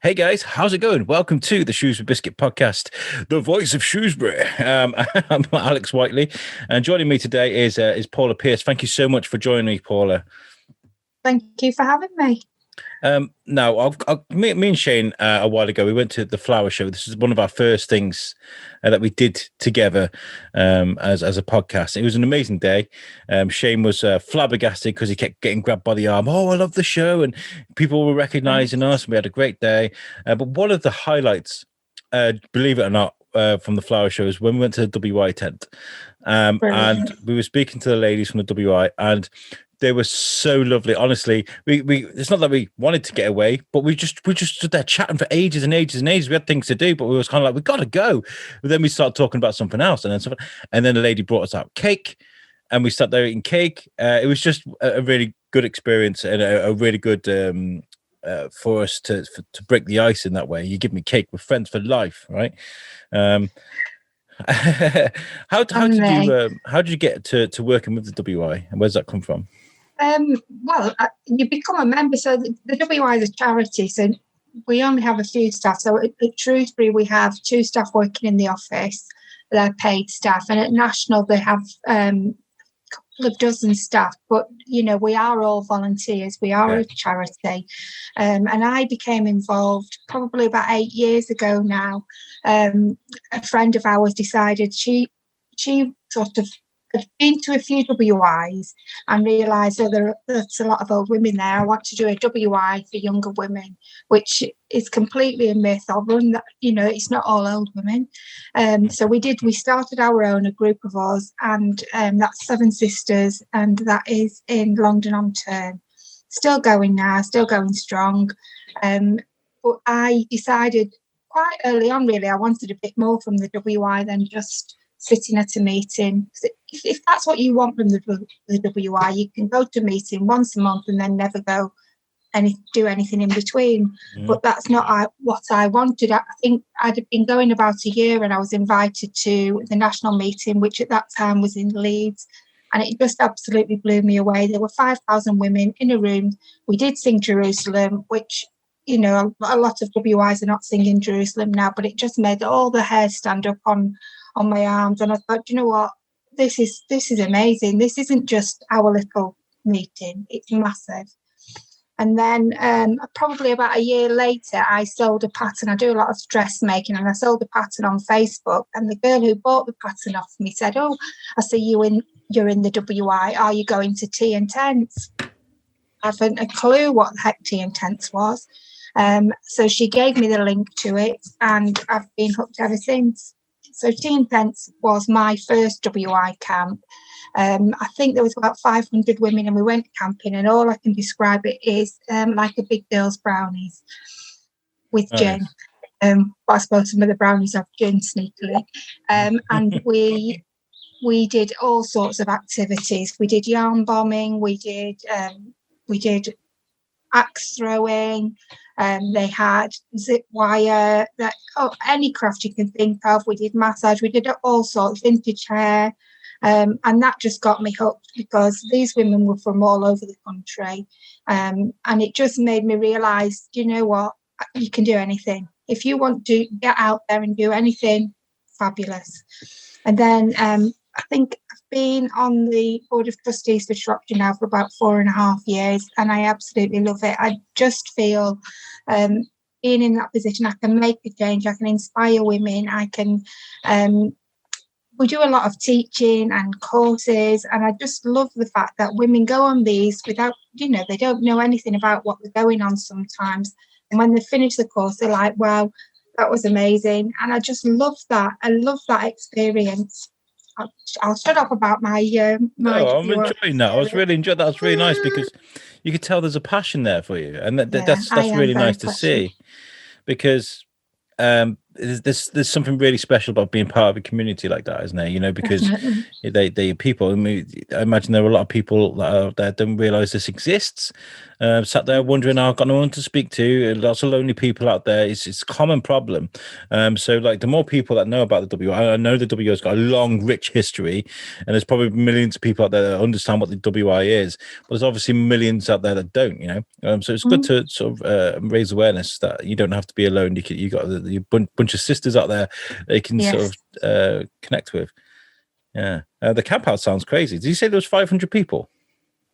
Hey guys, how's it going? Welcome to the Shrewsbury Biscuit podcast, the voice of Shrewsbury. I'm Alex Whiteley, and joining me today is Paula Pierce. Thank you so much for joining me, Paula. Thank you for having me. Now, me and Shane a while ago, we went to the flower show. This is one of our first things that we did together as a podcast. It was an amazing day. Shane was flabbergasted because he kept getting grabbed by the arm. Oh, I love the show, and people were recognizing us. We had a great day. But one of the highlights, believe it or not, from the flower show is when we went to the W.I A tent, and we were speaking to the ladies from the W.I A, and they were so lovely. Honestly, we it's not that we wanted to get away, but we just stood there chatting for ages and ages and ages. We had things to do, but we was kind of like, we got to go. But then we started talking about something else, and then the lady brought us out cake, and we sat there eating cake. It was just a really good experience and a really good for us to break the ice in that way. You give me cake, with friends for life, right? How did you get to working with the WI, and where's that come from? Well, you become a member. So the WI is a charity, so we only have a few staff. So at Shrewsbury, we have 2 staff working in the office. They're paid staff, and at National, they have a couple of dozen staff. But we are all volunteers. We are a charity, and I became involved probably about 8 years ago now. A friend of ours decided she sort of had been to a few WIs and realised there's a lot of old women there. I want to do a WI for younger women, which is completely a myth. I'll run that, it's not all old women. So we started our own, a group of us, and that's 7 sisters, and that is in Longdon-on-Tern. Still going now, still going strong. But I decided quite early on, really, I wanted a bit more from the WI than just sitting at a meeting. If that's what you want from the WI, you can go to a meeting once a month and then never go and do anything in between. But that's not what I wanted. I think I'd been going about a year, and I was invited to the national meeting, which at that time was in Leeds, and it just absolutely blew me away. There were 5,000 women in a room. We did sing Jerusalem, which a lot of WIs are not singing Jerusalem now, but it just made all the hair stand up on my arms. And I thought, you know what, this is amazing. This isn't just our little meeting, it's massive. And then probably about a year later, I sold a pattern. I do a lot of dressmaking, and I sold a pattern on Facebook. And the girl who bought the pattern off me said, "Oh, I see you're in the WI. Are you going to Tea and Tents?" I haven't a clue what the heck Tea and Tents was. So she gave me the link to it, and I've been hooked ever since. So Tea and Tents was my first WI camp. I think there was about 500 women, and we went camping, and all I can describe it is like a big girl's brownies with gin. But I suppose some of the brownies have gin sneakily. And we did all sorts of activities. We did yarn bombing. We did axe throwing. They had zip wire, any craft you can think of. We did massage. We did all sorts, vintage hair. And that just got me hooked, because these women were from all over the country. And it just made me realise, you know what, you can do anything. If you want to get out there and do anything, fabulous. And then I think I've been on the Board of Trustees for Shropshire now for about 4.5 years, and I absolutely love it. I just feel being in that position, I can make a change, I can inspire women, I can... we do a lot of teaching and courses, and I just love the fact that women go on these without, they don't know anything about what they're going on sometimes. And when they finish the course, they're like, wow, that was amazing. And I just love that. I love that experience. I'll shut up about my... I'm enjoying that. I was really enjoying that. That was really nice, because you could tell there's a passion there for you. And that's really nice to see, because there's something really special about being part of a community like that, isn't there? You know, because Definitely. they people. I mean, I imagine there are a lot of people that are out there don't realise this exists. Sat there wondering, I've got no one to speak to. Lots of lonely people out there. It's a common problem. So like the more people that know about the WI, I know the WI's got a long, rich history, and there's probably millions of people out there that understand what the WI is, but there's obviously millions out there that don't. You know, so it's good to sort of raise awareness that you don't have to be alone. You got a bunch of sisters out there that you can sort of connect with. Yeah, the camp out sounds crazy. Did you say there was 500 people?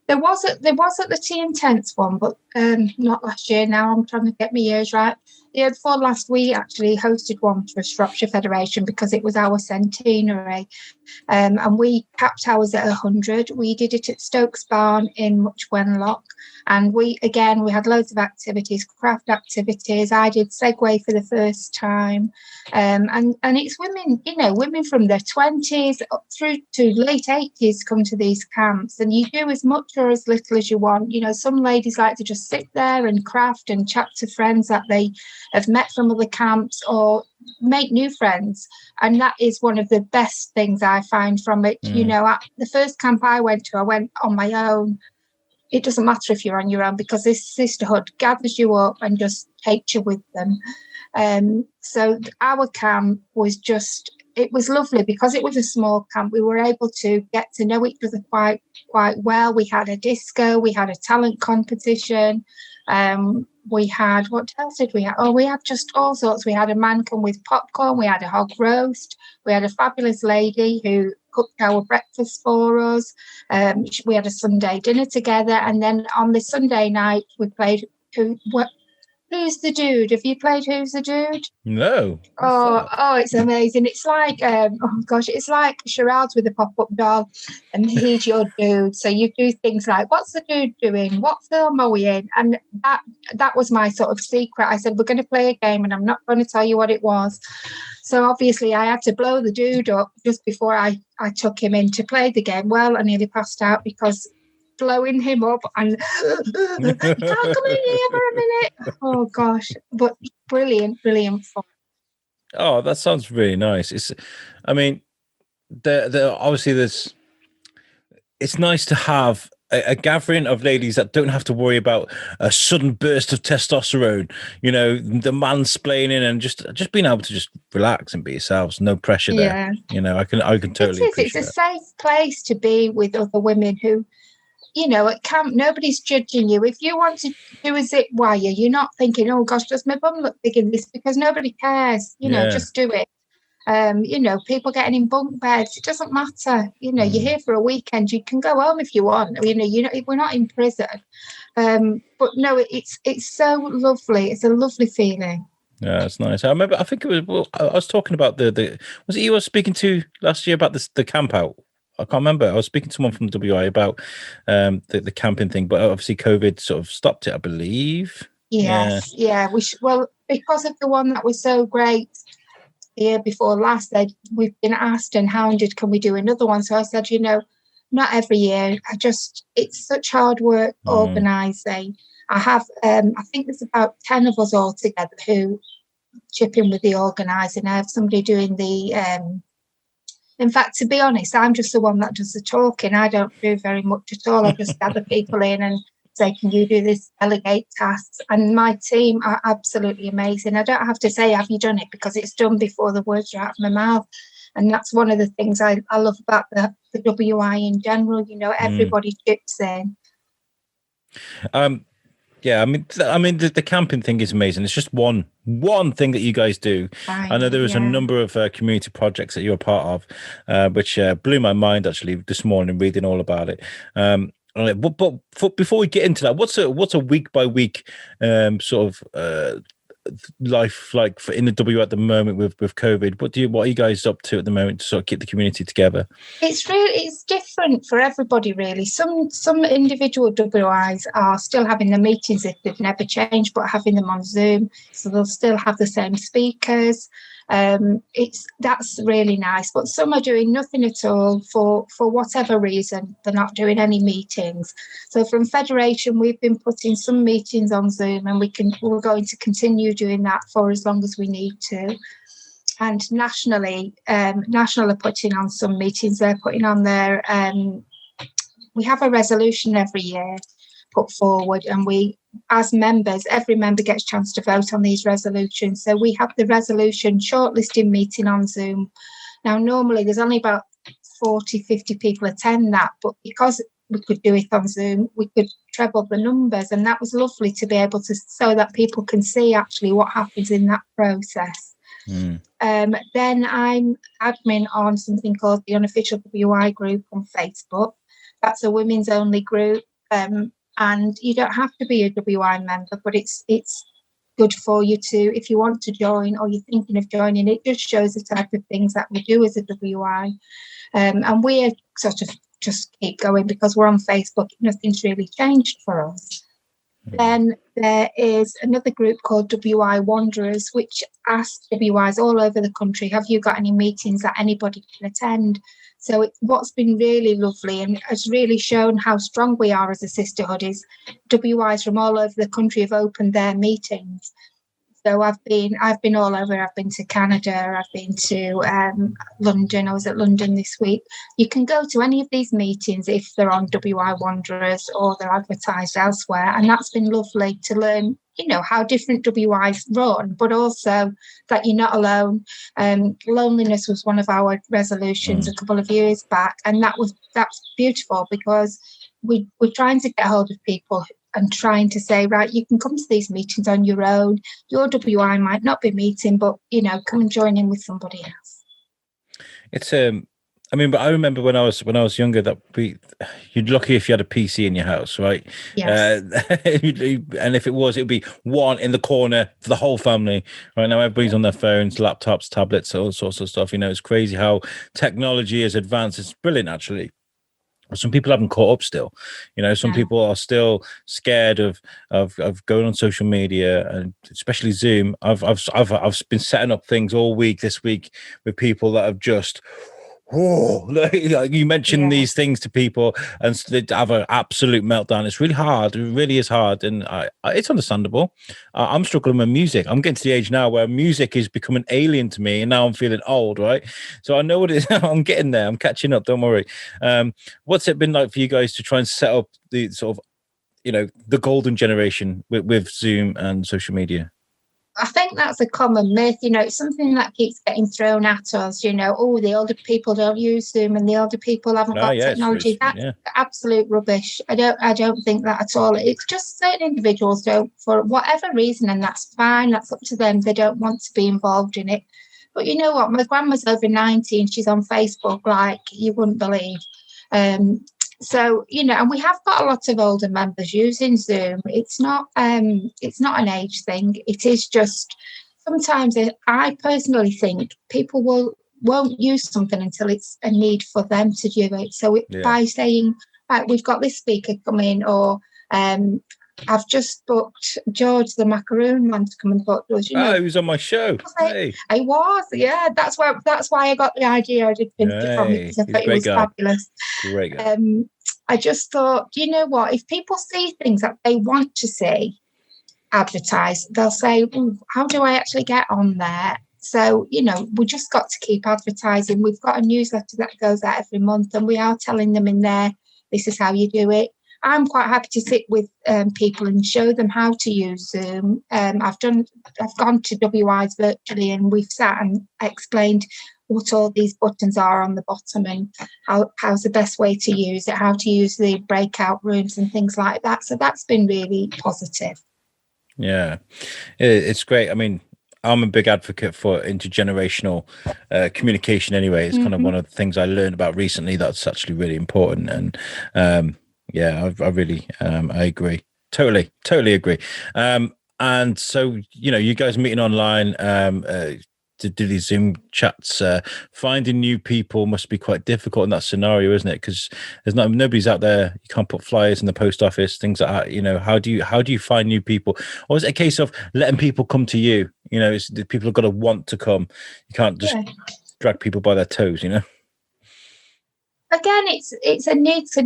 There was at the Tea and Tents one, but not last year. Now I'm trying to get my years right. The year before last, we actually hosted one for Shropshire Federation because it was our centenary, and we capped ours at 100. We did it at Stokes Barn in Much Wenlock, and we had loads of activities, craft activities. I did Segway for the first time, and it's women, you know, women from their 20s up through to late 80s come to these camps, and you do as much or as little as you want. You know, some ladies like to just sit there and craft and chat to friends that they have met from other camps or make new friends, and that is one of the best things I find from it. You know, at the first camp I went on my own. It doesn't matter if you're on your own because this sisterhood gathers you up and just takes you with them. So our camp was it was lovely because it was a small camp. We were able to get to know each other quite well. We had a disco, we had a talent competition. We had, what else did we have? Oh, we had just all sorts. We had a man come with popcorn. We had a hog roast. We had a fabulous lady who cooked our breakfast for us. We had a Sunday dinner together. And then on the Sunday night, we played Who's the Dude? Have you played Who's the Dude? No. Oh, it's amazing. It's like, it's like charades with a pop-up dog, and he's your dude. So you do things like, what's the dude doing? What film are we in? And that was my sort of secret. I said, we're going to play a game and I'm not going to tell you what it was. So obviously I had to blow the dude up just before I took him in to play the game. Well, I nearly passed out because blowing him up and you can't come in here for a minute. Oh gosh, but brilliant fun. Oh, that sounds really nice. I mean, obviously it's nice to have a gathering of ladies that don't have to worry about a sudden burst of testosterone, you know, the mansplaining, and just being able to just relax and be yourselves, no pressure there. You know, I can totally appreciate it's a safe place to be with other women who, you know, at camp, nobody's judging you. If you want to do a zip wire, you're not thinking, oh gosh, does my bum look big in this? Because nobody cares. You know, just do it. You know, people getting in bunk beds, it doesn't matter. You know, you're here for a weekend. You can go home if you want. You know, we're not in prison. But no, it's so lovely. It's a lovely feeling. Yeah, it's nice. I remember. I think it was. Well, I was talking about the. Was it you I was speaking to last year about the camp out? I can't remember. I was speaking to someone from WI about the camping thing, but obviously COVID sort of stopped it, I believe. Yes, yeah. Well, because of the one that was so great the year before last, we've been asked and hounded, can we do another one? So I said, you know, not every year. It's such hard work organising. I have, I think there's about 10 of us all together who chip in with the organising. I have somebody doing the in fact, to be honest, I'm just the one that does the talking. I don't do very much at all. I just gather people in and say, can you do this, delegate tasks? And my team are absolutely amazing. I don't have to say, have you done it? Because it's done before the words are out of my mouth. And that's one of the things I love about the WI in general. You know, everybody chips in. Yeah, I mean, the camping thing is amazing. It's just one thing that you guys do. I know there was a number of community projects that you're a part of, which blew my mind actually this morning reading all about it. But before we get into that, what's a week by week sort of life like in the W at the moment with COVID? What are you guys up to at the moment to sort of keep the community together? It's different for everybody really. Some individual WIs are still having the meetings if they've never changed, but having them on Zoom, so they'll still have the same speakers. That's really nice. But some are doing nothing at all for whatever reason. They're not doing any meetings. So from Federation, we've been putting some meetings on Zoom, and we're going to continue doing that for as long as we need to. And nationally, National are putting on some meetings. They're putting on their, we have a resolution every year put forward, and we, as members, every member gets a chance to vote on these resolutions. So we have the resolution shortlisting meeting on Zoom. Now, normally there's only about 40, 50 people attend that, but because we could do it on Zoom, we could treble the numbers, and that was lovely to be able to, so that people can see actually what happens in that process. Then I'm admin on something called the Unofficial W.I group on Facebook. That's a women's only group, and you don't have to be a W.I member, but it's good for you to, if you want to join or you're thinking of joining. It just shows the type of things that we do as a W.I, and we're sort of just keep going because we're on Facebook. Nothing's really changed for us. Then there is another group called W.I Wanderers, which asks WIs all over the country, have you got any meetings that anybody can attend? So what's been really lovely and has really shown how strong we are as a sisterhood is WIs from all over the country have opened their meetings. So I've been all over. I've been to Canada. I've been to London. I was at London this week. You can go to any of these meetings if they're on W.I Wanderers or they're advertised elsewhere. And that's been lovely to learn, how different WIs run, but also that you're not alone. Loneliness was one of our resolutions a couple of years back. And that's beautiful because we're trying to get hold of people and trying to say, right, you can come to these meetings on your own. Your WI might not be meeting, but, come and join in with somebody else. It's, but I remember when I was younger that you'd lucky if you had a PC in your house, right? Yes. And if it'd be one in the corner for the whole family. Right now, everybody's on their phones, laptops, tablets, all sorts of stuff. It's crazy how technology has advanced. It's brilliant, actually. Some people haven't caught up still. Some people are still scared of going on social media, and especially Zoom. I've been setting up things all week this week with people that have just you mentioned these things to people and they have an absolute meltdown. It's really hard. It really is hard, and it's understandable. I'm struggling with music. I'm getting to the age now where music is becoming alien to me, and now I'm feeling old, right? So I know what it is. I'm getting there. I'm catching up. Don't worry. What's it been like for you guys to try and set up the sort of, the golden generation with Zoom and social media? I think that's a common myth. It's something that keeps getting thrown at us. The older people don't use Zoom and the older people haven't got technology. That's absolute rubbish. I don't think that at all. It's just certain individuals don't, for whatever reason, and that's fine. That's up to them. They don't want to be involved in it. But you know what? My grandma's over 90 and she's on Facebook like you wouldn't believe. So, and we have got a lot of older members using Zoom. It's not an age thing. It is just sometimes I personally think people won't use something until it's a need for them to do it. So by saying, right, we've got this speaker coming, or I've just booked George the macaroon man to come and talk to us. He was on my show. I was, yeah. That's why I got the idea. I did pinch it from it because I thought it was fabulous. Great guy. I just thought, you know what? If people see things that they want to see advertised, they'll say, how do I actually get on there? So, we just got to keep advertising. We've got a newsletter that goes out every month, and we are telling them in there, this is how you do it. I'm quite happy to sit with people and show them how to use Zoom. I've gone to WIs virtually, and we've sat and explained what all these buttons are on the bottom and how's the best way to use it, how to use the breakout rooms and things like that. So that's been really positive. Yeah, it's great. I'm a big advocate for intergenerational communication anyway. It's kind of one of the things I learned about recently that's actually really important. And I really I agree. Totally agree. And so, you guys meeting online, to do these Zoom chats, finding new people must be quite difficult in that scenario, isn't it? Because nobody's out there. You can't put flyers in the post office, things like that. How do you find new people? Or is it a case of letting people come to you You know, it's the people have got to want to come. You can't just drag people by their toes, you know. Again, it's a need for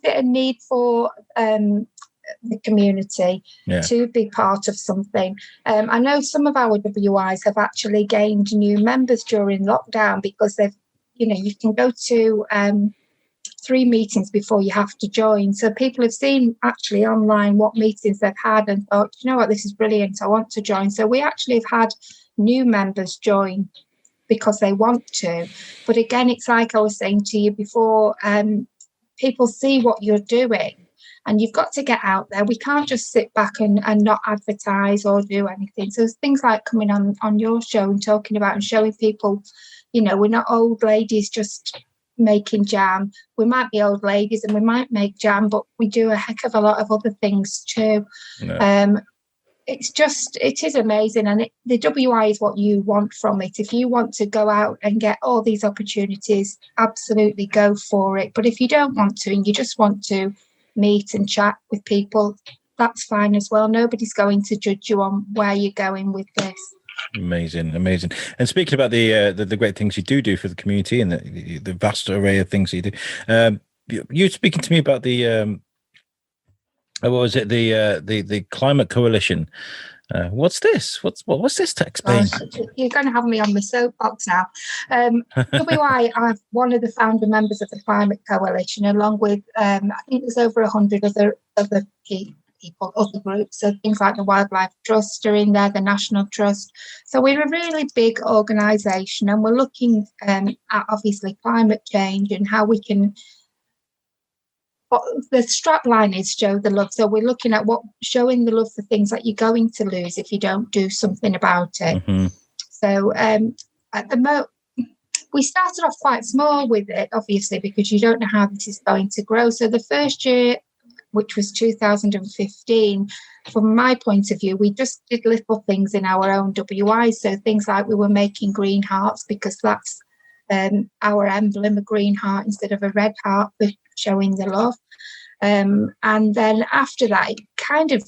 a need for the community to be part of something. I know some of our WIs have actually gained new members during lockdown because they've, you know, you can go to 3 meetings before you have to join. So people have seen actually online what meetings they've had and thought, you know what, this is brilliant, I want to join. So we actually have had new members join because they want to. But again, it's like I was saying to you before, people see what you're doing and you've got to get out there. We can't just sit back and not advertise or do anything. So things like coming on your show and talking about and showing people, you know, we're not old ladies just making jam. We might be old ladies and we might make jam, but we do a heck of a lot of other things too. No. It is amazing. And the WI is what you want from it. If you want to go out and get all these opportunities, absolutely go for it. But if you don't want to and you just want to meet and chat with people, that's fine as well. Nobody's going to judge you on where you're going with this. Amazing. And speaking about the great things you do for the community and the vast array of things you do, you're speaking to me about the what was it? The Climate Coalition. What's this? What's this to explain? You're going to have me on the soapbox now. WI are one of the founder members of the Climate Coalition, along with I think there's over 100 other people, other groups. So things like the Wildlife Trust are in there, the National Trust. So we're a really big organisation, and we're looking at obviously climate change and how we can. The strap line is show the love. So we're looking at showing the love for things that you're going to lose if you don't do something about it. Mm-hmm. So at the moment, we started off quite small with it, obviously, because you don't know how this is going to grow. So the first year, which was 2015, from my point of view, we just did little things in our own WI. So things like we were making green hearts because that's our emblem, a green heart instead of a red heart for showing the love. And then after that, it kind of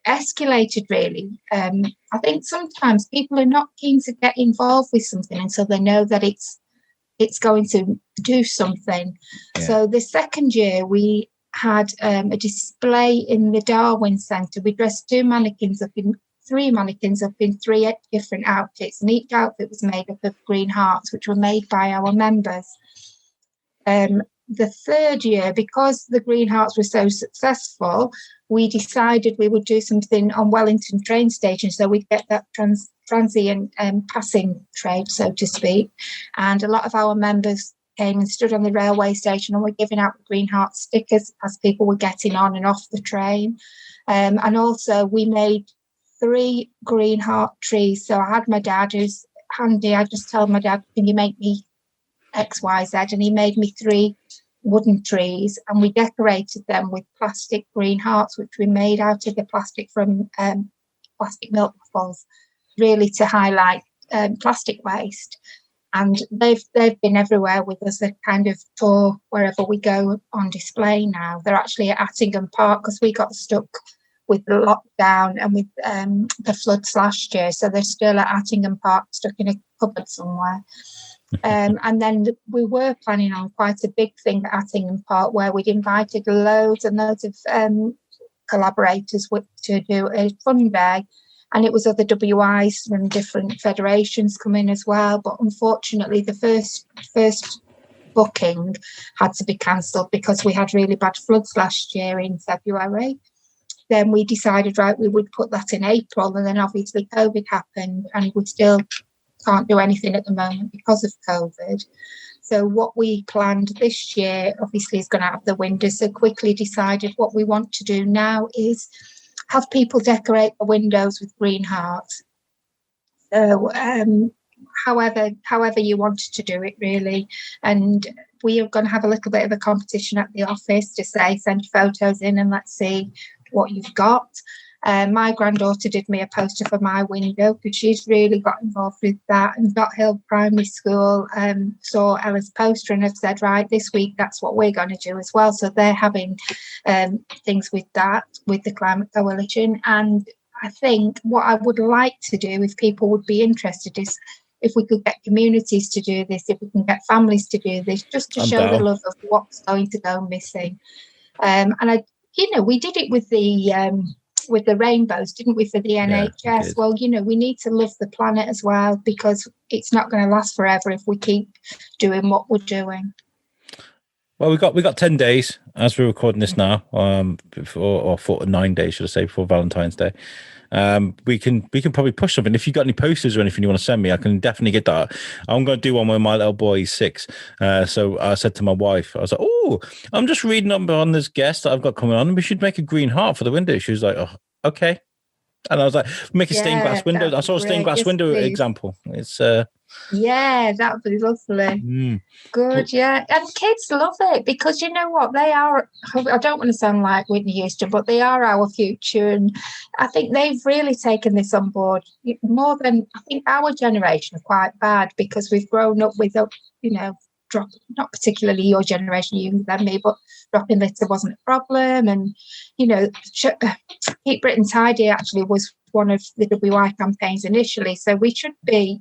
escalated, really. I think sometimes people are not keen to get involved with something until they know that it's going to do something. Yeah. So the second year, we had a display in the Darwin Centre. We dressed 3 mannequins up in 3 different outfits, and each outfit was made up of green hearts, which were made by our members. The third year, because the green hearts were so successful, we decided we would do something on Wellington train station, so we'd get that transient passing trade, so to speak. And a lot of our members came and stood on the railway station and were giving out the green heart stickers as people were getting on and off the train. And also we made 3 green heart trees. So I had my dad, who's handy. I just told my dad, can you make me X, Y, Z? And he made me 3 wooden trees, and we decorated them with plastic green hearts, which we made out of the plastic from plastic milk bottles, really to highlight plastic waste. And they've been everywhere with us. They kind of tour wherever we go on display now. They're actually at Attingham Park because we got stuck with the lockdown and with the floods last year. So they're still at Attingham Park, stuck in a cupboard somewhere. And then we were planning on quite a big thing at Attingham Park where we'd invited loads and loads of collaborators to do a fun day. And it was other WIs from different federations coming as well. But unfortunately, the first booking had to be cancelled because we had really bad floods last year in February. Then we decided, right, we would put that in April. And then obviously COVID happened and we still can't do anything at the moment because of COVID. So what we planned this year obviously is going out of the window. So quickly decided what we want to do now is have people decorate the windows with green hearts. So however you wanted to do it, really. And we are going to have a little bit of a competition at the office to say, send your photos in and let's see what you've got. My granddaughter did me a poster for my window because she's really got involved with that. And Dot Hill Primary School saw Ella's poster and have said, right, this week that's what we're going to do as well. So they're having things with that, with the Climate Coalition. And I think what I would like to do, if people would be interested, is if we could get communities to do this, if we can get families to do this, just to show the love of what's going to go missing. And we did it with the rainbows, didn't we, for the NHS? Well, we need to love the planet as well, because it's not going to last forever if we keep doing what we're doing. Well, we got 10 days as we're recording this now, before 9 days, should I say, before Valentine's Day. We can probably push something. If you got any posters or anything you want to send me, I can definitely get that. I'm going to do one with my little boy. He's 6. So I said to my wife, I was like, "Oh, I'm just reading up on this guest that I've got coming on, and we should make a green heart for the window." She was like, "Oh, okay." And I was like, "Make a stained glass window." I saw a stained glass window example. It's that would be lovely. Good, yeah. And kids love it, because you know what, they are, I don't want to sound like Whitney Houston, but they are our future, and I think they've really taken this on board more than, I think, our generation are quite bad, because we've grown up with not particularly your generation, younger than me, but dropping litter wasn't a problem. And Keep Britain Tidy actually was one of the W.I A campaigns initially, so we should be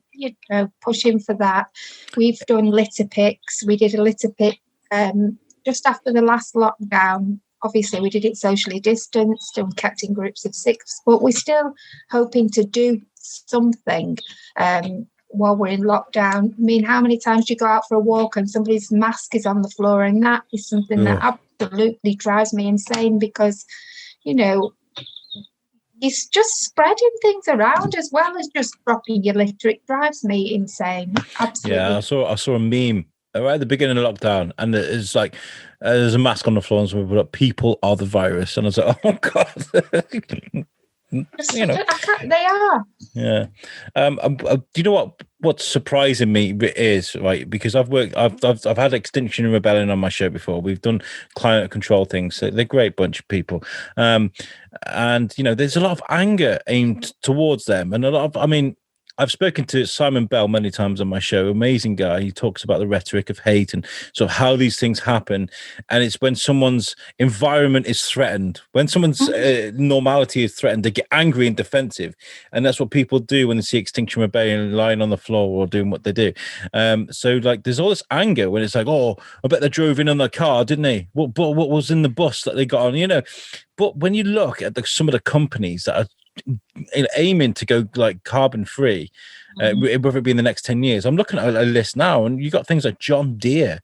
pushing for that. We've done litter picks. We did a litter pick just after the last lockdown. Obviously we did it socially distanced and kept in groups of 6, but we're still hoping to do something while we're in lockdown. I mean, how many times do you go out for a walk and somebody's mask is on the floor? And that is something that absolutely drives me insane, because it's just spreading things around as well as just dropping your litter. It drives me insane. Absolutely. Yeah, I saw a meme right at the beginning of lockdown, and it's like there's a mask on the floor, and someone put up, "People are the virus," and I was like, "Oh God." They are. Yeah. Do you know what's surprising me is, right? Because I've had Extinction Rebellion on my show before. We've done climate control things. So they're a great bunch of people. And there's a lot of anger aimed towards them, and I've spoken to Simon Bell many times on my show. Amazing guy. He talks about the rhetoric of hate and sort of how these things happen. And it's when someone's environment is threatened, when someone's normality is threatened, they get angry and defensive. And that's what people do when they see Extinction Rebellion lying on the floor or doing what they do. So like there's all this anger when it's like, "Oh, I bet they drove in on their car, didn't they? What was in the bus that they got on?" But when you look at some of the companies that are aiming to go like carbon free, whether it be in the next 10 years, I'm looking at a list now, and you got things like John Deere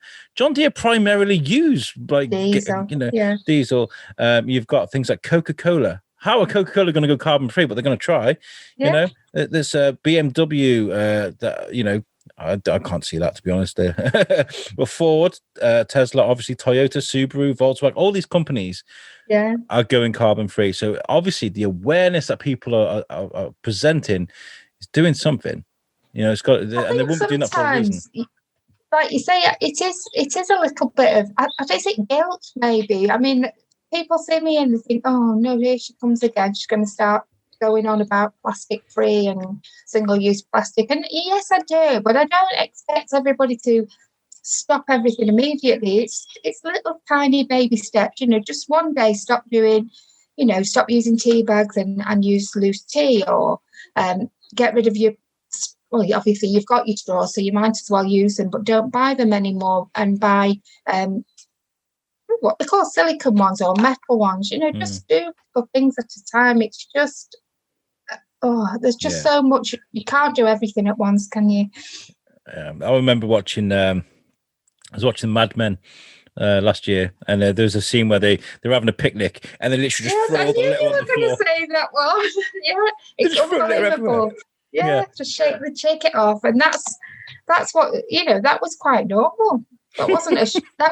primarily use like diesel. Diesel. You've got things like Coca-Cola. How are Coca-Cola going to go carbon free? But they're going to try. There's BMW that I can't see that, to be honest. Well, Ford, Tesla, obviously Toyota, Subaru, Volkswagen, all these companies are going carbon free. So obviously the awareness that people are presenting is doing something. It's got, and they won't be doing that for a reason. Like you say, it is a little bit of, is it guilt maybe? I mean, people see me and they think, "Oh no, here she comes again. She's going to start going on about plastic free and single-use plastic." And yes, I do, but I don't expect everybody to stop everything immediately. It's little tiny baby steps. Just one day stop using tea bags and use loose tea, or get rid of your. Well, obviously you've got your straws, so you might as well use them, but don't buy them anymore, and buy what they call silicone ones or metal ones. Just do things at a time. It's just. There's just so much. You can't do everything at once, can you? I remember watching. I was watching Mad Men last year, and there was a scene where they were having a picnic, and they literally just throw all the litter on the floor. I knew you were going to say that one. It's unbelievable. Just shake it off, and that's what that was quite normal. That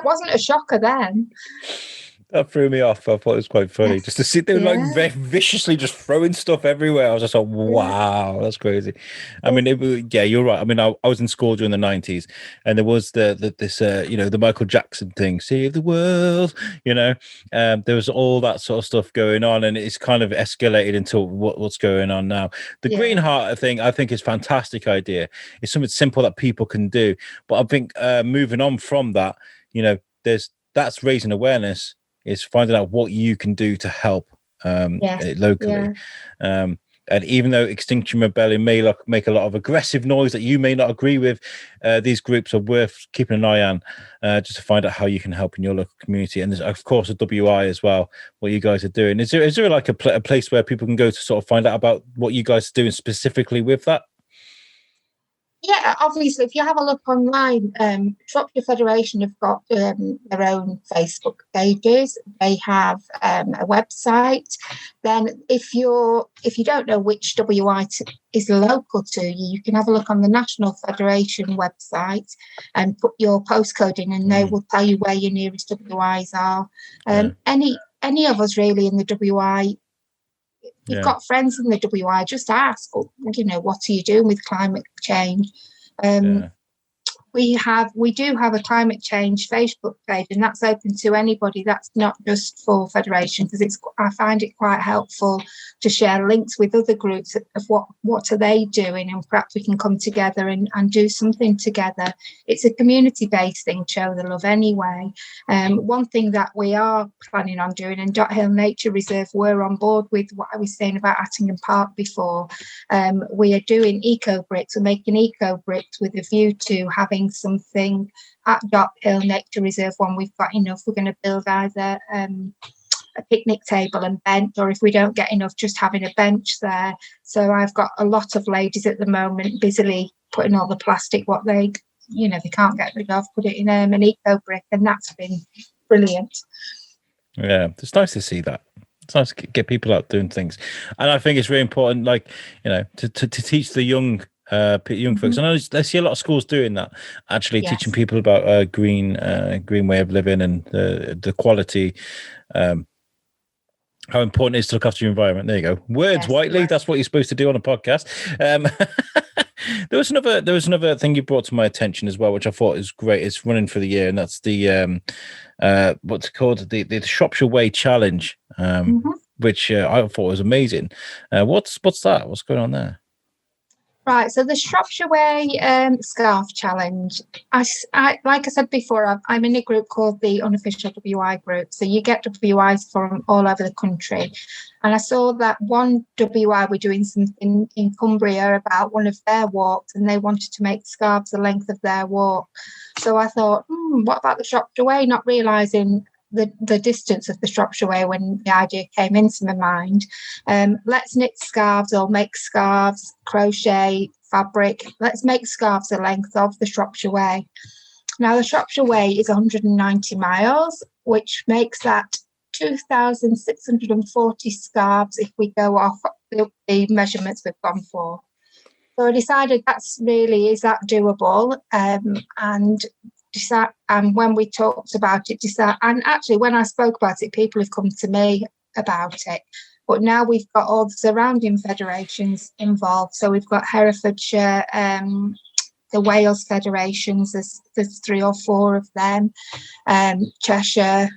wasn't a shocker then. That threw me off. I thought it was quite funny just to sit there like viciously just throwing stuff everywhere. I was just like, wow, that's crazy. I mean, you're right. I mean, I was in school during the 90s, and there was the Michael Jackson thing, "Save the World," there was all that sort of stuff going on, and it's kind of escalated into what's going on now. The Green Heart thing, I think, is a fantastic idea. It's something simple that people can do. But I think moving on from that, that's raising awareness. Is finding out what you can do to help locally. And even though Extinction Rebellion may make a lot of aggressive noise that you may not agree with, these groups are worth keeping an eye on, just to find out how you can help in your local community. And there's, of course, a WI as well, what you guys are doing. Is there like a place where people can go to sort of find out about what you guys are doing specifically with that? Yeah, obviously, if you have a look online, Shropshire Federation have got their own Facebook pages. They have a website. Then, if you don't know which WI is local to you, you can have a look on the National Federation website and put your postcode in, and they will tell you where your nearest WIs are. Any of us really in the WI. You've got friends in the WI, just ask, what are you doing with climate change? We do have a climate change Facebook page, and that's open to anybody. That's not just for Federation, because I find it quite helpful to share links with other groups of what are they doing, and perhaps we can come together and do something together. It's a community-based thing, show the love anyway. One thing that we are planning on doing, and Dot Hill Nature Reserve were on board with what I was saying about Attingham Park before, we are doing eco bricks. We're making eco bricks with a view to having something at Dot Hill Nature Reserve when we've got enough. We're going to build either a picnic table and bench, or if we don't get enough, just having a bench there. So I've got a lot of ladies at the moment busily putting all the plastic, what they can't get rid of, put it in an eco brick, and that's been brilliant. Yeah, it's nice to see that. It's nice to get people out doing things, and I think it's really important, to teach the young folks. And I see a lot of schools doing that, actually teaching people about green way of living and the quality, how important it is to look after your environment. There you go. Words, Whiteley. That's what you're supposed to do on a podcast. There was another thing you brought to my attention as well, which I thought is great. It's running for the year, and that's the what's it called, the Shropshire Way Challenge, which I thought was amazing. What's that? What's going on there? Right, so the Shropshire Way Scarf Challenge, I like I said before, I'm in a group called the Unofficial WI Group. So you get WIs from all over the country. And I saw that one WI were doing something in Cumbria about one of their walks, and they wanted to make scarves the length of their walk. So I thought, what about the Shropshire Way? Not realising the distance of the Shropshire Way when the idea came into my mind. Let's knit scarves or make scarves, crochet, fabric. Let's make scarves the length of the Shropshire Way. Now, the Shropshire Way is 190 miles, which makes that 2,640 scarves if we go off the measurements we've gone for. So I decided is that doable? And when we talked about it, and actually when I spoke about it, people have come to me about it. But now we've got all the surrounding federations involved. So we've got Herefordshire, the Wales federations, there's 3 or 4 of them, Cheshire,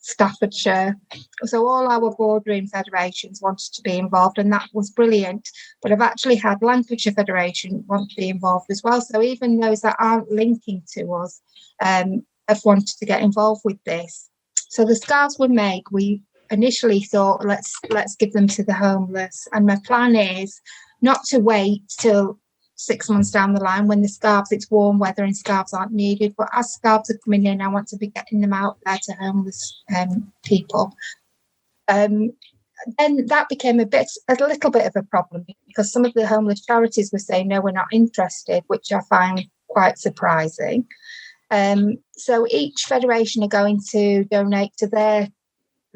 Staffordshire. So all our bordering federations wanted to be involved, and that was brilliant. But I've actually had Lancashire Federation want to be involved as well. So even those that aren't linking to us have wanted to get involved with this. So the scarves we make, we initially thought, let's give them to the homeless. And my plan is not to wait till 6 months down the line when it's warm weather and scarves aren't needed. But as scarves are coming in, I want to be getting them out there to homeless people. Then that became a little bit of a problem, because some of the homeless charities were saying, no, we're not interested, which I find quite surprising. So each federation are going to donate to their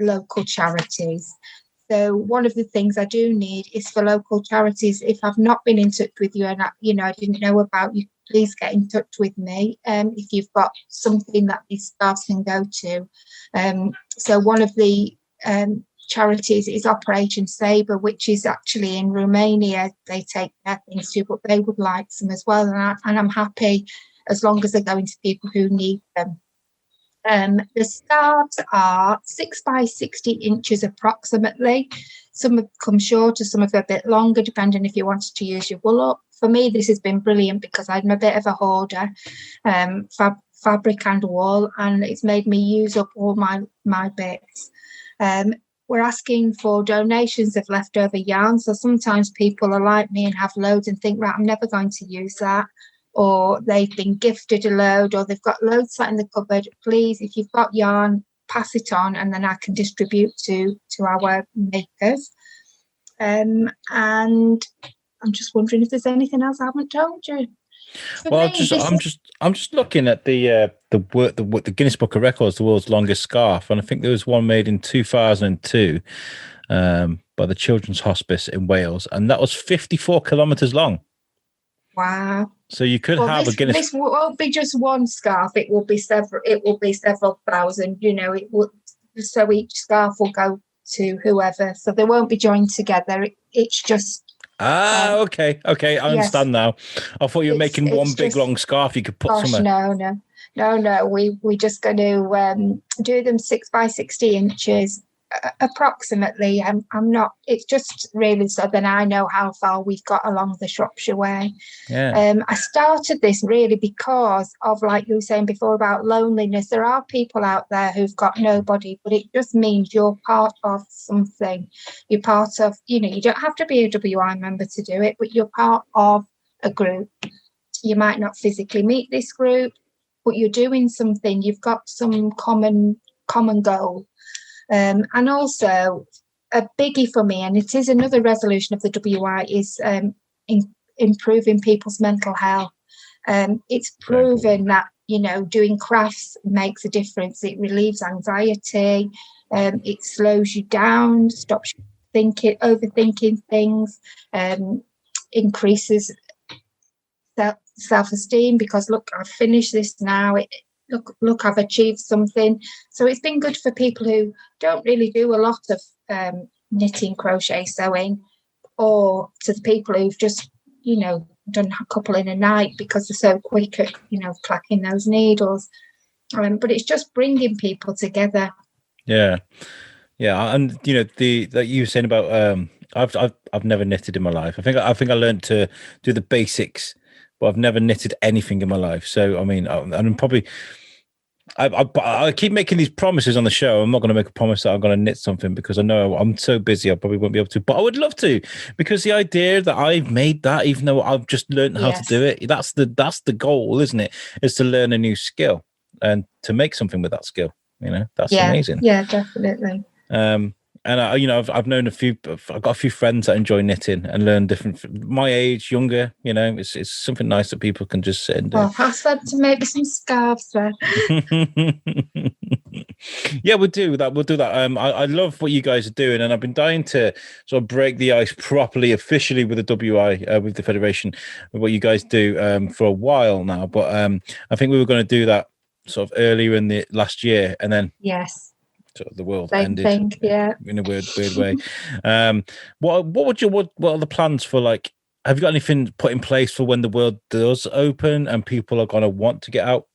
local charities. So one of the things I do need is for local charities, if I've not been in touch with you and I didn't know about you, please get in touch with me if you've got something that these scarves can go to. So one of the charities is Operation Sabre, which is actually in Romania. They take their things to, but they would like some as well. And I'm happy as long as they're going to people who need them. The scarves are 6 by 60 inches approximately. Some have come shorter, some have a bit longer, depending if you wanted to use your wool up. For me, this has been brilliant because I'm a bit of a hoarder, fabric and wool, and it's made me use up all my bits. we're asking for donations of leftover yarn. So sometimes people are like me and have loads and think, right, I'm never going to use that. Or they've been gifted a load, or they've got loads sat in the cupboard. Please, if you've got yarn, pass it on, and then I can distribute to our makers. And I'm just wondering if there's anything else I haven't told you. Well, I'm just looking at the Guinness Book of Records, the world's longest scarf, and I think there was one made in 2002 by the Children's Hospice in Wales, and that was 54 kilometers long. Wow! So you could have a Guinness. This won't be just one scarf; it will be several. It will be several thousand. It will. So each scarf will go to whoever. So they won't be joined together. It's just. Okay. I understand now. I thought you were making one big long scarf you could put somewhere. No. We're just going to do them 6 by 60 inches, approximately. I'm not. It's just really so that I know how far we've got along the Shropshire Way. Yeah. I started this really because of, like you were saying before, about loneliness. There are people out there who've got nobody, but it just means you're part of something. You're part of, you don't have to be a WI member to do it, but you're part of a group. You might not physically meet this group, but you're doing something. You've got some common goal. And also a biggie for me, and it is another resolution of the WI, is improving people's mental health. It's proven that, doing crafts makes a difference. It relieves anxiety. It slows you down, stops you overthinking things, increases self-esteem because, look, I've finished this now. Look, I've achieved something. So it's been good for people who don't really do a lot of knitting, crochet, sewing, or to the people who've just, done a couple in a night because they're so quick at, clacking those needles. But it's just bringing people together. Yeah. And that you were saying about I've never knitted in my life. I think I learned to do the basics, but I've never knitted anything in my life. So I mean, I'm probably. I keep making these promises on the show. I'm not going to make a promise that I'm going to knit something because I know I'm so busy I probably won't be able to. But I would love to, because the idea that I've made that, even though I've just learned how to do it, that's the goal, isn't it? Is to learn a new skill and to make something with that skill. That's amazing. Yeah, definitely. And I've known I've got a few friends that enjoy knitting and learn different, my age, younger, it's something nice that people can just sit and do. Well, ask them to make some scarves then. Yeah, we'll do that. I love what you guys are doing, and I've been dying to sort of break the ice properly, officially with the WI, with the Federation, with what you guys do for a while now. But I think we were going to do that sort of earlier in the last year, and then sort of the world ended in a weird way. What are the plans for, like, have you got anything put in place for when the world does open and people are going to want to get out?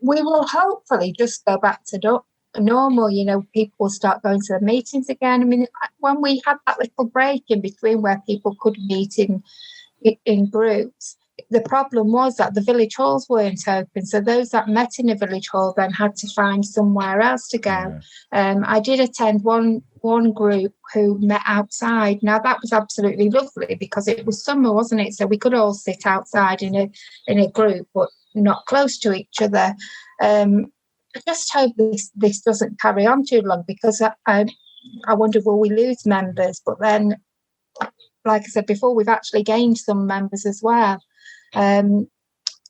We will hopefully just go back to normal. People will start going to the meetings again. I mean, when we had that little break in between where people could meet in groups, the problem was that the village halls weren't open. So those that met in a village hall then had to find somewhere else to go. Yeah. I did attend one group who met outside. Now that was absolutely lovely because it was summer, wasn't it? So we could all sit outside in a group, but not close to each other. I just hope this doesn't carry on too long, because I wonder, will we lose members? But then, like I said before, we've actually gained some members as well.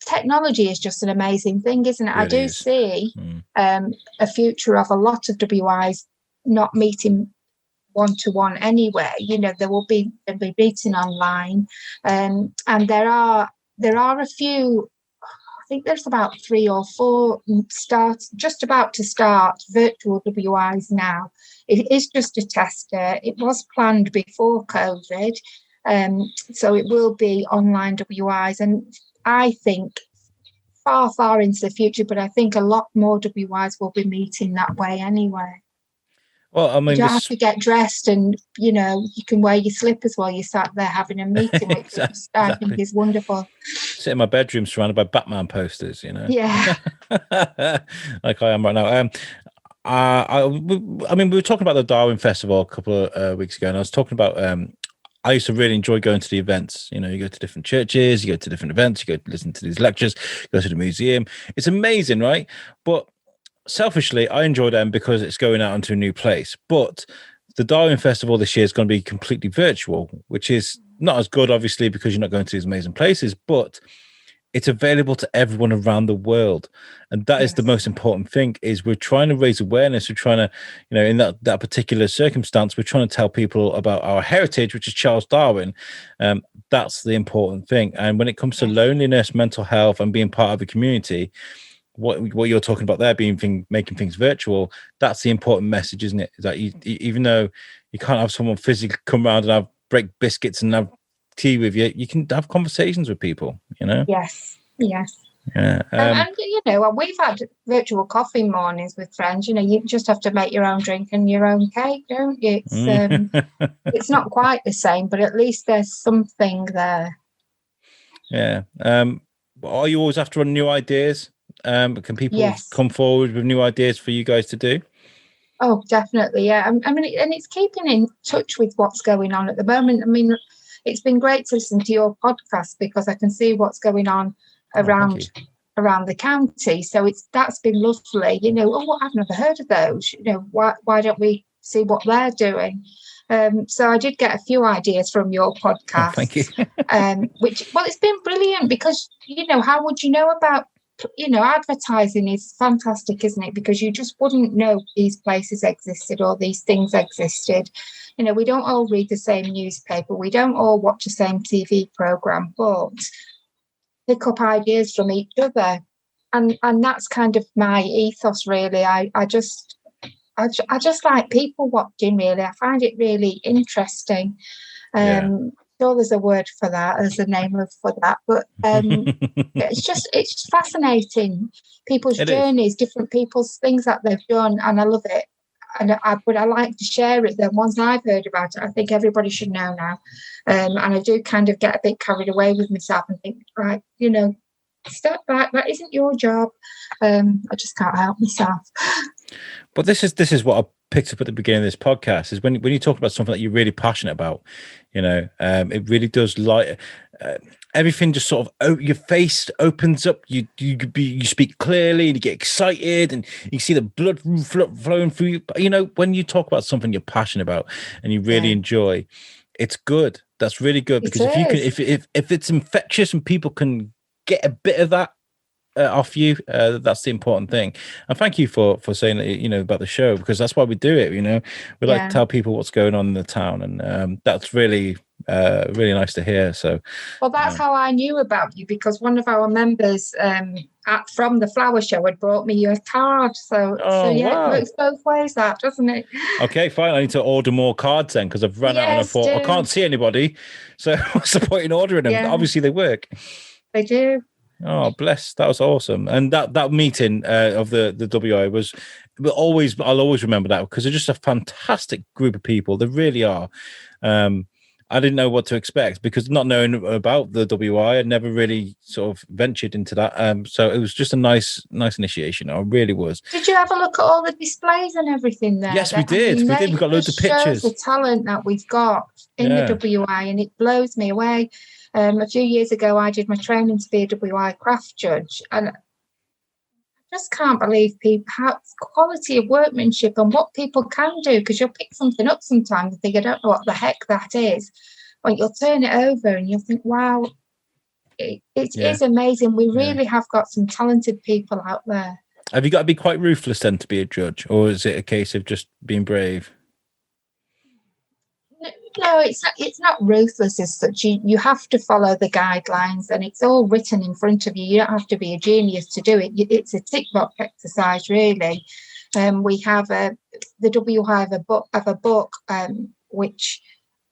Technology is just an amazing thing, isn't it? Really I do see a future of a lot of WIs not meeting one-to-one anywhere. There will be meeting online, and there are a few. I think there's about 3 or 4 just about to start virtual WIs now. It is just a tester. It was planned before COVID. So it will be online WIs, and I think far into the future, but I think a lot more WIs will be meeting that way anyway. Well, I mean, you don't have to get dressed, and you can wear your slippers while you're sat there having a meeting, which I think is wonderful. Sit in my bedroom surrounded by Batman posters, Yeah. like I am right now. I mean, we were talking about the Darwin Festival a couple of weeks ago, and I was talking about. I used to really enjoy going to the events. You know, you go to different churches, you go to different events, you go to listen to these lectures, go to the museum. It's amazing, right? But selfishly, I enjoy them because it's going out into a new place. But the Darwin Festival this year is going to be completely virtual, which is not as good, obviously, because you're not going to these amazing places, but it's available to everyone around the world. And that is the most important thing, is we're trying to raise awareness. We're trying to, you know, in that particular circumstance, we're trying to tell people about our heritage, which is Charles Darwin. That's the important thing. And when it comes to loneliness, mental health, and being part of a community, what you're talking about there, making things virtual, that's the important message, isn't it? Is that even though you can't have someone physically come around and break biscuits and have tea with you, you can have conversations with people, you know? Yes. Yeah. And you know, we've had virtual coffee mornings with friends. You know, you just have to make your own drink and your own cake, don't you? It's not quite the same, but at least there's something there. Yeah. Are you always after new ideas? Can people come forward with new ideas for you guys to do? Oh, definitely. Yeah. I mean, and it's keeping in touch with what's going on at the moment. I mean, it's been great to listen to your podcast because I can see what's going on around the county. So that's been lovely. You know, I've never heard of those. You know, why don't we see what they're doing? So I did get a few ideas from your podcast. Oh, thank you. It's been brilliant because, you know, how would you know about, you know, advertising is fantastic, isn't it? Because you just wouldn't know these places existed or these things existed. You know, we don't all read the same newspaper. We don't all watch the same TV program, but pick up ideas from each other. And that's kind of my ethos, really. I just like people watching, really. I find it really interesting. Sure, there's a word for that, there's a name for that, but it's fascinating, people's journeys, different people's things that they've done, and I love it. And but I like to share it. Then once I've heard about it, I think everybody should know now. And I do kind of get a bit carried away with myself and think, right, you know, step back. That isn't your job. I just can't help myself. But this is what I picked up at the beginning of this podcast, is when you talk about something that you're really passionate about, you know, it really does light everything. Just sort of your face opens up. You speak clearly and you get excited and you see the blood flowing through you. You know, when you talk about something you're passionate about and you really enjoy, it's good. That's really good, because if it's infectious and people can get a bit of that off you, that's the important thing. And thank you for saying that, you know, about the show, because that's why we do it. You know, we like to tell people what's going on in the town, and that's really really nice to hear. So well, that's how I knew about you, because one of our members from the flower show had brought me your card. So wow. It works both ways, that, doesn't it? Okay, fine. I need to order more cards then, because I've run out and I thought I can't see anybody, so what's the point in ordering them? Obviously they work. They do. Oh, bless. That was awesome. And that meeting of the WI was I'll always remember that, because they're just a fantastic group of people. They really are. I didn't know what to expect, because not knowing about the WI, I never really sort of ventured into that. So it was just a nice initiation. It really was. Did you have a look at all the displays and everything there? Yes, we did. We did. We got loads of pictures. Shows the talent that we've got in the WI, and it blows me away. A few years ago, I did my training to be a WI craft judge, and I just can't believe how quality of workmanship and what people can do, because you'll pick something up sometimes and think, I don't know what the heck that is. But you'll turn it over and you'll think, wow, it is amazing. We really have got some talented people out there. Have you got to be quite ruthless then to be a judge, or is it a case of just being brave? No, it's not ruthless as such. You have to follow the guidelines, and it's all written in front of you. You don't have to be a genius to do it. It's a tick box exercise, really. We have the WI have a book, which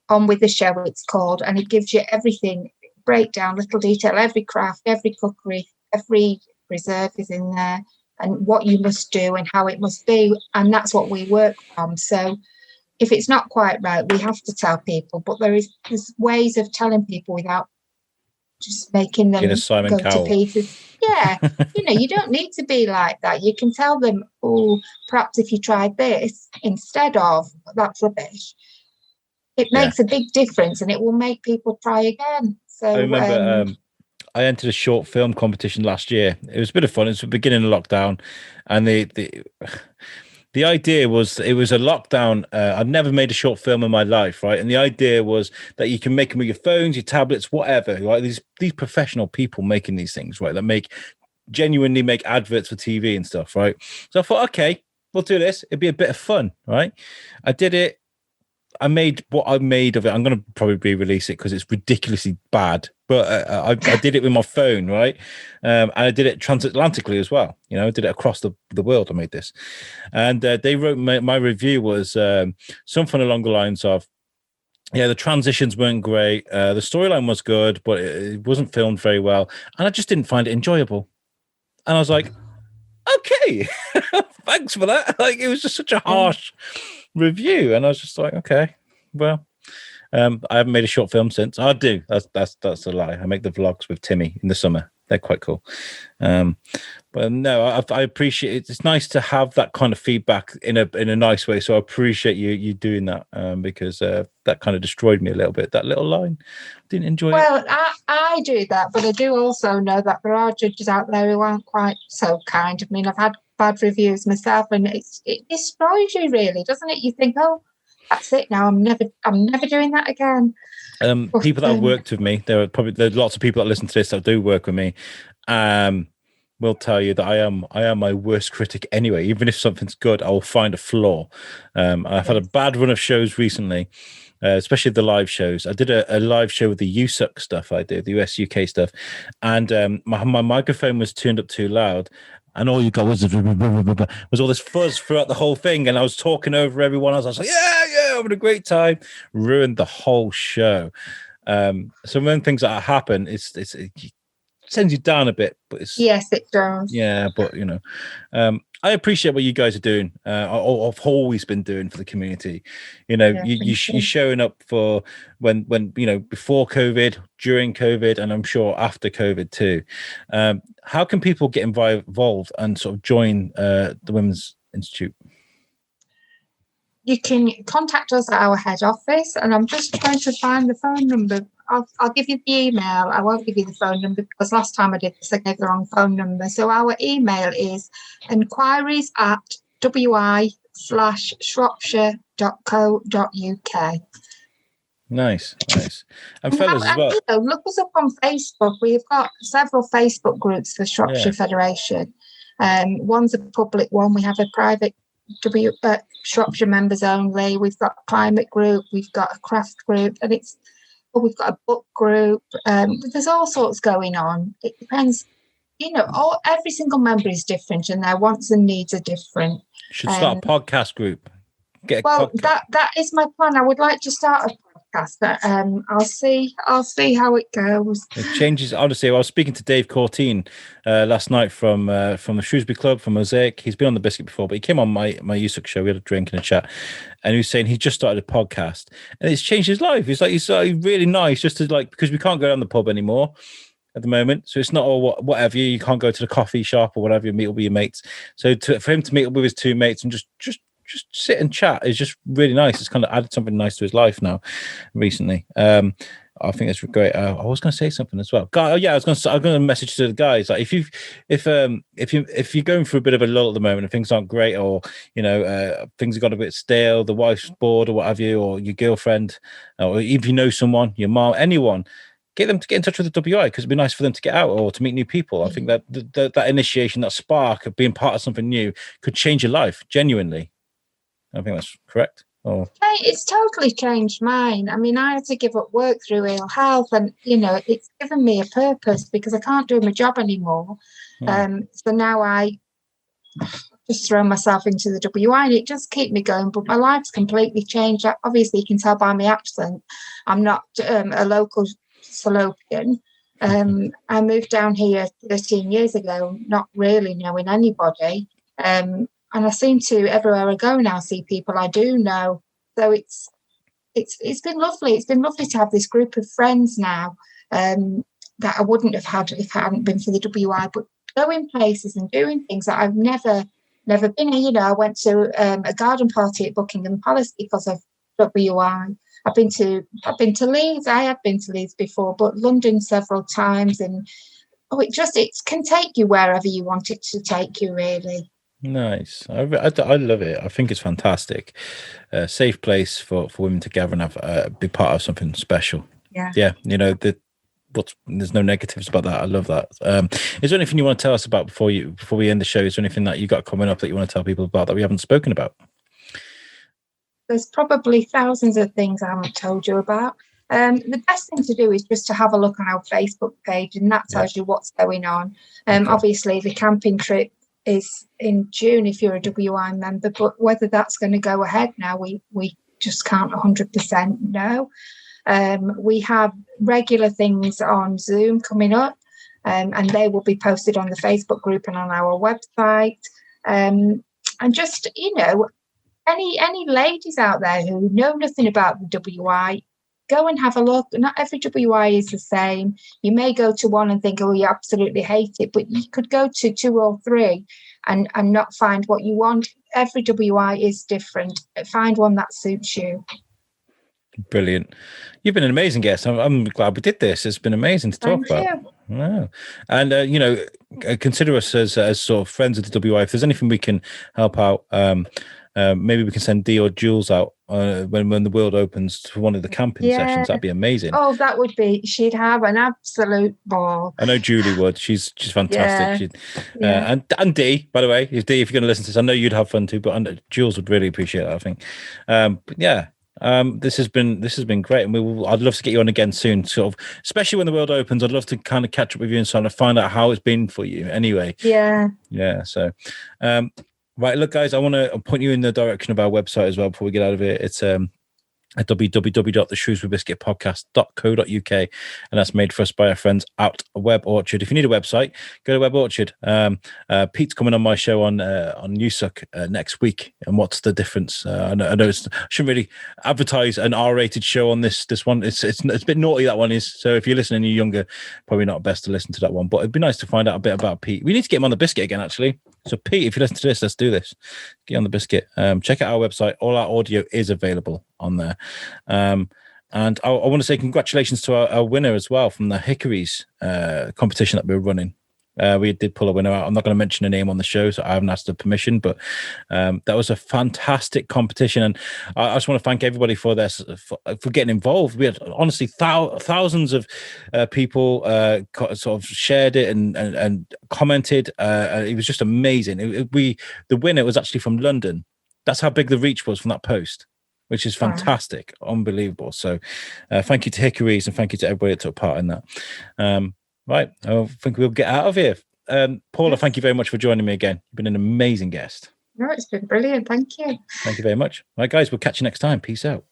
On With the Show it's called, and it gives you everything, breakdown, little detail, every craft, every cookery, every preserve is in there, and what you must do and how it must be, and that's what we work from. So if it's not quite right, we have to tell people, but there's ways of telling people without just making them Simon go Cowell. to pieces. Yeah, you don't need to be like that. You can tell them, oh, perhaps if you tried this instead of, that's rubbish. It makes a big difference, and it will make people try again. So I remember I entered a short film competition last year. It was a bit of fun. It's the beginning of lockdown, and the idea was it was a lockdown. I'd never made a short film in my life, right? And the idea was that you can make them with your phones, your tablets, whatever. Right? These professional people making these things, right? That genuinely make adverts for TV and stuff, right? So I thought, okay, we'll do this. It'd be a bit of fun, right? I did it. I made what I made of it. I'm going to probably re-release it because it's ridiculously bad. But I did it with my phone, right? And I did it transatlantically as well. I did it across the world. I made this. And they wrote my review was something along the lines of, yeah, the transitions weren't great. The storyline was good, but it wasn't filmed very well. And I just didn't find it enjoyable. And I was like, okay, thanks for that. Like, it was just such a harsh review. And I was just like, okay, well, I haven't made a short film since. I do. That's a lie. I make the vlogs with Timmy in the summer. They're quite cool. But no, I appreciate it. It's nice to have that kind of feedback in a nice way. So I appreciate you doing that because that kind of destroyed me a little bit. That little line, didn't enjoy it. Well, I do that, but I do also know that there are judges out there who aren't quite so kind. I mean, I've had bad reviews myself, and it destroys you, really, doesn't it? You think, oh, that's it now. I'm never doing that again. People that have worked with me, there are lots of people that listen to this that do work with me. Will tell you that I am my worst critic anyway. Even if something's good, I will find a flaw. I've had a bad run of shows recently, especially the live shows. I did a live show with the USUK stuff. I did the US UK stuff, and my microphone was turned up too loud. And all you got was all this fuzz throughout the whole thing. And I was talking over everyone else. I was like, yeah, having a great time. Ruined the whole show. So when things like that happen, it sends you down a bit. But yes, it does. Yeah, but I appreciate what you guys are doing. I've always been doing for the community. You're showing up for when before COVID, during COVID, and I'm sure after COVID too. How can people get involved and sort of join the Women's Institute? You can contact us at our head office, and I'm just trying to find the phone number. I'll give you the email. I won't give you the phone number because last time I did this, I gave the wrong phone number. So our email is enquiries@wi/shropshire.co.uk. Nice. And fellas as well. Look us up on Facebook. We've got several Facebook groups for Shropshire Federation. One's a public one. We have a private Shropshire members only. We've got a climate group. We've got a craft group, and we've got a book group. There's all sorts going on. It depends. Every single member is different, and their wants and needs are different. Should start a podcast group. That is my plan. I would like to start a podcast. I'll see how it goes. It changes. Honestly, I was speaking to Dave Courtine last night from the Shrewsbury Club, from Mosaic. He's been on the Biscuit before, but he came on my USUK show. We had a drink and a chat, and he was saying he just started a podcast, and it's changed his life. He's really nice, just to because we can't go down the pub anymore at the moment, so it's not all whatever. You can't go to the coffee shop or whatever. You meet up with your mates. So for him to meet up with his two mates and just sit and chat is just really nice. It's kind of added something nice to his life now recently. I think that's great. I was going to say something as well. I was going to message to the guys, like if you're going through a bit of a lull at the moment and things aren't great, or things have got a bit stale, the wife's bored or what have you, or your girlfriend, or if you know someone, your mom, anyone, get them to get in touch with the WI, because it'd be nice for them to get out or to meet new people. I think that that initiation, that spark of being part of something new could change your life genuinely. I think that's correct. It's totally changed mine. I mean, I had to give up work through ill health, and it's given me a purpose because I can't do my job anymore. So now I just throw myself into the WI, and it just keeps me going. But my life's completely changed. Obviously, you can tell by my accent, I'm not a local Salopian. I moved down here 13 years ago, not really knowing anybody. And I seem to, everywhere I go now, see people I do know. So it's been lovely. It's been lovely to have this group of friends now. that I wouldn't have had if it hadn't been for the WI. But going places and doing things that I've never been. You know, I went to a garden party at Buckingham Palace because of WI. I've been to Leeds. I had been to Leeds before, but London several times, and it can take you wherever you want it to take you, really. Nice. I love it. I think it's fantastic. A safe place for women to gather and have be part of something special. Yeah. You know, there's no negatives about that. I love that. Is there anything you want to tell us about before we end the show? Is there anything that you got coming up that you want to tell people about that we haven't spoken about? There's probably thousands of things I haven't told you about. The best thing to do is just to have a look on our Facebook page, and that tells you what's going on. Okay. Obviously, the camping trip is in June if you're a WI member, but whether that's going to go ahead now, we just can't 100% know. We have regular things on Zoom coming up, and they will be posted on the Facebook group and on our website. And just, you know, any ladies out there who know nothing about the WI, go and have a look. Not every WI is the same. You may go to one and think, oh, you absolutely hate it, but you could go to 2 or 3 and not find what you want. Every WI is different. Find one that suits you. Brilliant. You've been an amazing guest. I'm glad we did this. It's been amazing to talk about. Thank you. Wow. And, you know, consider us as sort of friends of the WI. If there's anything we can help out, maybe we can send Dee or Jules out when the world opens for one of the camping sessions. That'd be amazing. Oh, that would be. She'd have an absolute ball. I know Julie would. She's fantastic. And Dee, by the way, if you're going to listen to this, I know you'd have fun too. But Jules would really appreciate it, I think. But yeah. This has been great, and I'd love to get you on again soon. Sort of, especially when the world opens. I'd love to kind of catch up with you and sort of find out how it's been for you. Anyway. Yeah. So, right, look, guys, I want to point you in the direction of our website as well before we get out of here. It's at www.theshrewsburybiscuitpodcast.co.uk, and that's made for us by our friends at Web Orchard. If you need a website, go to Web Orchard. Pete's coming on my show on Newsuck next week, and what's the difference? I know I shouldn't really advertise an R-rated show on this one. It's a bit naughty, that one is. So if you're listening, you're younger, probably not best to listen to that one. But it'd be nice to find out a bit about Pete. We need to get him on the biscuit again, actually. So Pete, if you listen to this, let's do this. Get on the biscuit. Check out our website. All our audio is available on there. And I want to say congratulations to our winner as well from the Hickories competition that we were running. We did pull a winner out. I'm not going to mention a name on the show, so I haven't asked the permission, but that was a fantastic competition. And I just want to thank everybody for this, for getting involved. We had honestly thousands of people sort of shared it and commented. It was just amazing. The winner was actually from London. That's how big the reach was from that post, which is fantastic. Unbelievable. So thank you to Hickories, and thank you to everybody that took part in that. Right, I think we'll get out of here. Paula, thank you very much for joining me again. You've been an amazing guest. No, it's been brilliant. Thank you. Thank you very much. All right, guys, we'll catch you next time. Peace out.